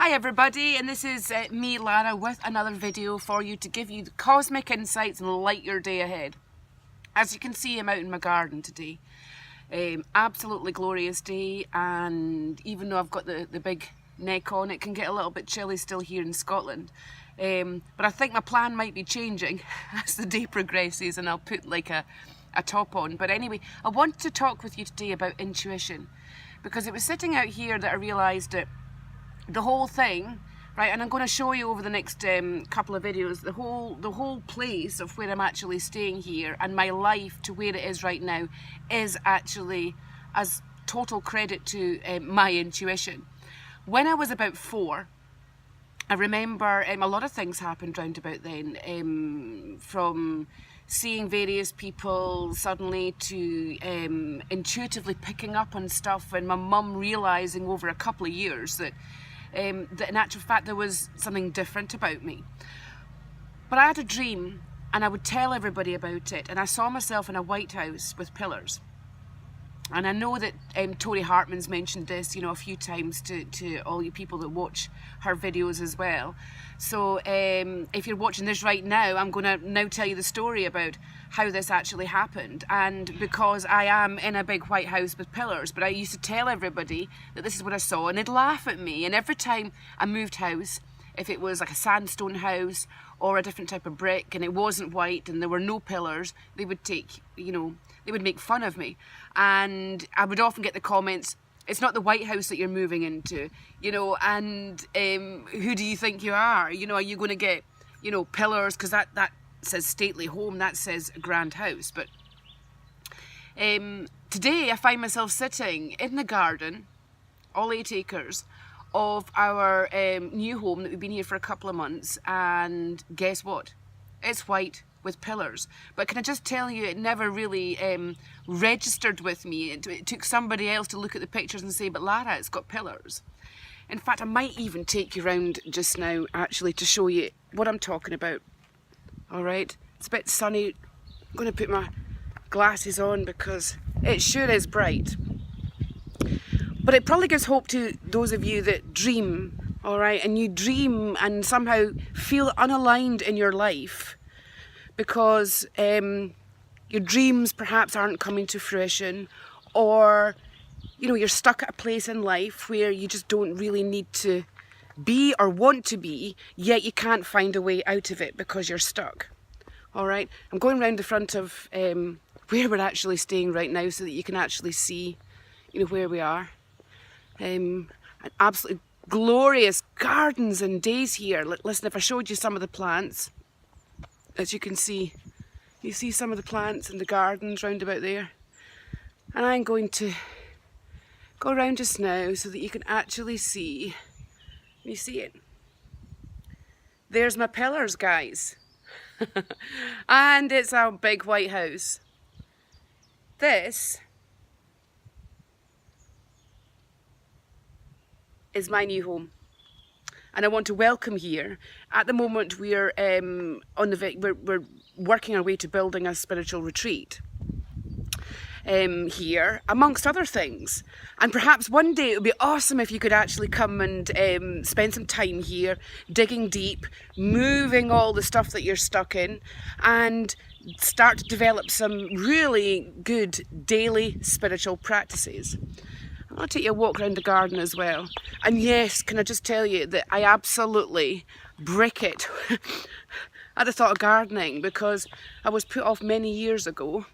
Hi everybody, and this is me, Lara, with another video for you to give you the cosmic insights and light your day ahead. As you can see, I'm out in my garden today. Absolutely glorious day, and even though I've got the big neck on, it can get a little bit chilly still here in Scotland. But I think my plan might be changing as the day progresses, and I'll put like a top on. But anyway, I want to talk with you today about intuition, because it was sitting out here that I realised that the whole thing, right, and I'm going to show you over the next couple of videos, the whole place of where I'm actually staying here and my life to where it is right now is actually as total credit to my intuition. When I was about 4, I remember a lot of things happened round about then, from seeing various people suddenly to intuitively picking up on stuff, and my mum realising over a couple of years that in actual fact there was something different about me. But I had a dream and I would tell everybody about it, and I saw myself in a White House with pillars. And I know that Tori Hartman's mentioned this, a few times to all you people that watch her videos as well. So if you're watching this right now, I'm going to now tell you the story about how this actually happened. And because I am in a big white house with pillars, but I used to tell everybody that this is what I saw, and they'd laugh at me. And every time I moved house, if it was like a sandstone house or a different type of brick and it wasn't white and there were no pillars, they would they would make fun of me. And I would often get the comments, "It's not the White House that you're moving into, and who do you think you are? Are you going to get, pillars, because that says stately home, that says grand house." But today I find myself sitting in the garden, all 8 acres, of our new home that we've been here for a couple of months, and guess what? It's white with pillars. But can I just tell you, it never really registered with me. It took somebody else to look at the pictures and say, "But Lara, it's got pillars." In fact, I might even take you around just now actually to show you what I'm talking about. Alright, it's a bit sunny. I'm going to put my glasses on because it sure is bright. But it probably gives hope to those of you that dream, alright, and you dream and somehow feel unaligned in your life because your dreams perhaps aren't coming to fruition, or you're stuck at a place in life where you just don't really need to be or want to be, yet you can't find a way out of it because you're stuck. Alright, I'm going around the front of where we're actually staying right now so that you can actually see where we are. Absolutely glorious gardens and days here. Listen, if I showed you some of the plants, as you can see, you see some of the plants in the gardens round about there. And I'm going to go around just now so that you can actually see. You see it? There's my pillars, guys. And it's our big white house. This is my new home, and I want to welcome here. At the moment, we're we're working our way to building a spiritual retreat here, amongst other things. And perhaps one day it would be awesome if you could actually come and spend some time here, digging deep, moving all the stuff that you're stuck in, and start to develop some really good daily spiritual practices. I'm going to take you a walk around the garden as well. And yes, can I just tell you that I absolutely brick it at the thought of gardening, because I was put off many years ago.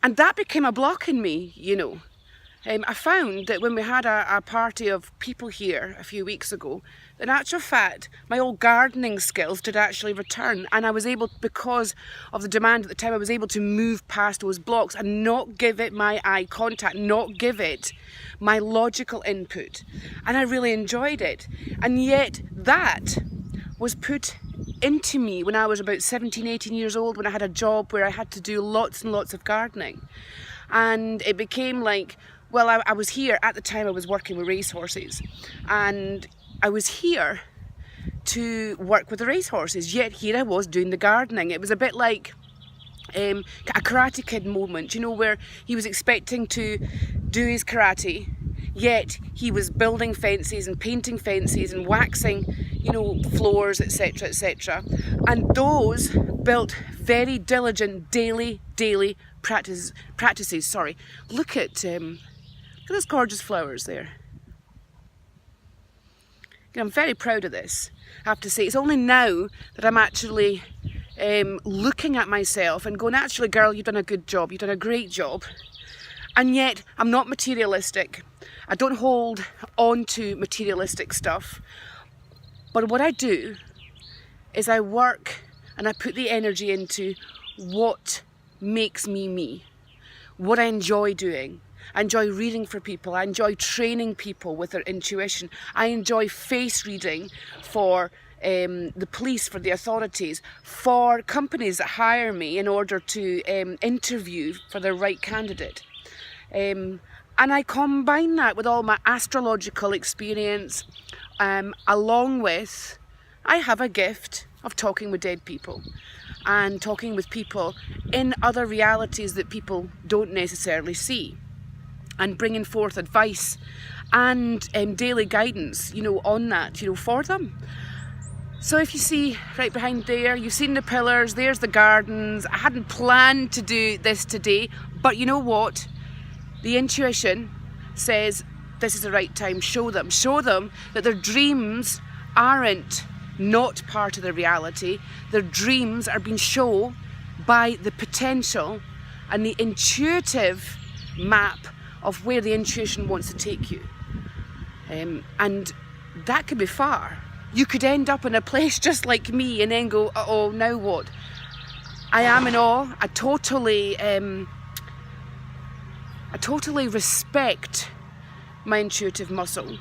And that became a block in me, I found that when we had a party of people here a few weeks ago, in actual fact, my old gardening skills did actually return, and I was able, because of the demand at the time, I was able to move past those blocks and not give it my eye contact, not give it my logical input. And I really enjoyed it. And yet that was put into me when I was about 17, 18 years old, when I had a job where I had to do lots and lots of gardening. And it became like, well, I was here at the time. I was working with racehorses, and I was here to work with the racehorses, yet here I was doing the gardening. It was a bit like a Karate Kid moment, where he was expecting to do his karate, yet he was building fences and painting fences and waxing, you know, floors, etc., etc. And those built very diligent daily practices. Sorry, look at those gorgeous flowers there. I'm very proud of this, I have to say. It's only now that I'm actually looking at myself and going, actually, girl, you've done a good job, you've done a great job. And yet, I'm not materialistic. I don't hold on to materialistic stuff. But what I do is I work and I put the energy into what makes me me, what I enjoy doing. I enjoy reading for people. I enjoy training people with their intuition. I enjoy face reading for the police, for the authorities, for companies that hire me in order to interview for the right candidate. And I combine that with all my astrological experience, along with, I have a gift of talking with dead people and talking with people in other realities that people don't necessarily see, and bringing forth advice and daily guidance, you know, on that, you know, for them. So if you see right behind there, you've seen the pillars, there's the gardens. I hadn't planned to do this today, but you know what? The intuition says this is the right time. Show them that their dreams aren't not part of their reality. Their dreams are being shown by the potential and the intuitive map of where the intuition wants to take you. And that could be far. You could end up in a place just like me and then go, uh-oh, now what? I am in awe. I totally respect my intuitive muscle.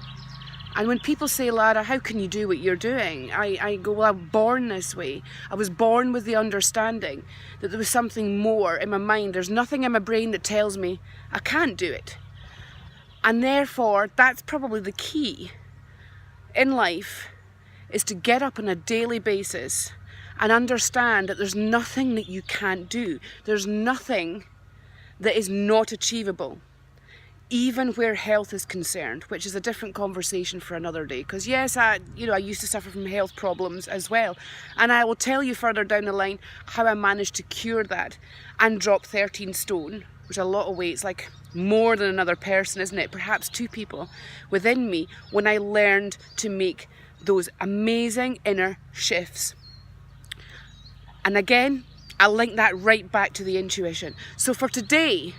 And when people say, Lara, how can you do what you're doing? I go, well, I'm born this way. I was born with the understanding that there was something more in my mind. There's nothing in my brain that tells me I can't do it. And therefore, that's probably the key in life, is to get up on a daily basis and understand that there's nothing that you can't do. There's nothing that is not achievable, even where health is concerned, which is a different conversation for another day. Because yes, I used to suffer from health problems as well. And I will tell you further down the line how I managed to cure that and drop 13 stone, which is a lot of weight. It's like more than another person, isn't it? Perhaps two people within me, when I learned to make those amazing inner shifts. And again, I link that right back to the intuition. So for today,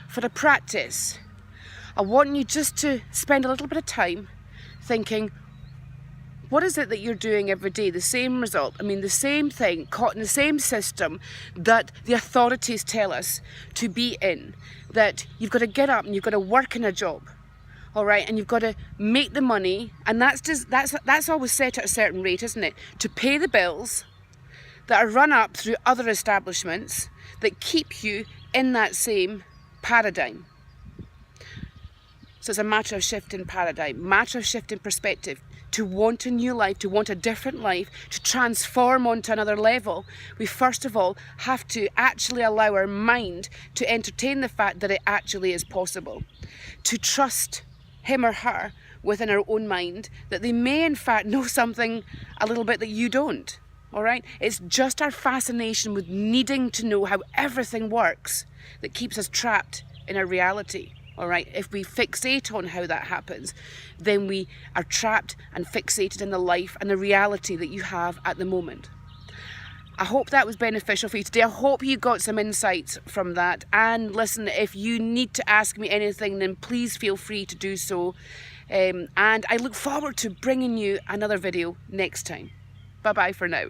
for the practice, I want you just to spend a little bit of time thinking, what is it that you're doing every day? The same result. I mean, the same thing, caught in the same system that the authorities tell us to be in. That you've got to get up and you've got to work in a job. All right, and you've got to make the money, and that's always set at a certain rate, isn't it? To pay the bills that are run up through other establishments that keep you in that same paradigm. So it's a matter of shift in paradigm, matter of shift in perspective. To want a new life, to want a different life, to transform onto another level, we first of all have to actually allow our mind to entertain the fact that it actually is possible. To trust him or her within our own mind that they may in fact know something a little bit that you don't. All right, it's just our fascination with needing to know how everything works that keeps us trapped in our reality. All right, if we fixate on how that happens, then we are trapped and fixated in the life and the reality that you have at the moment. I hope that was beneficial for you today. I hope you got some insights from that. And listen, if you need to ask me anything, then please feel free to do so. And I look forward to bringing you another video next time. Bye-bye for now.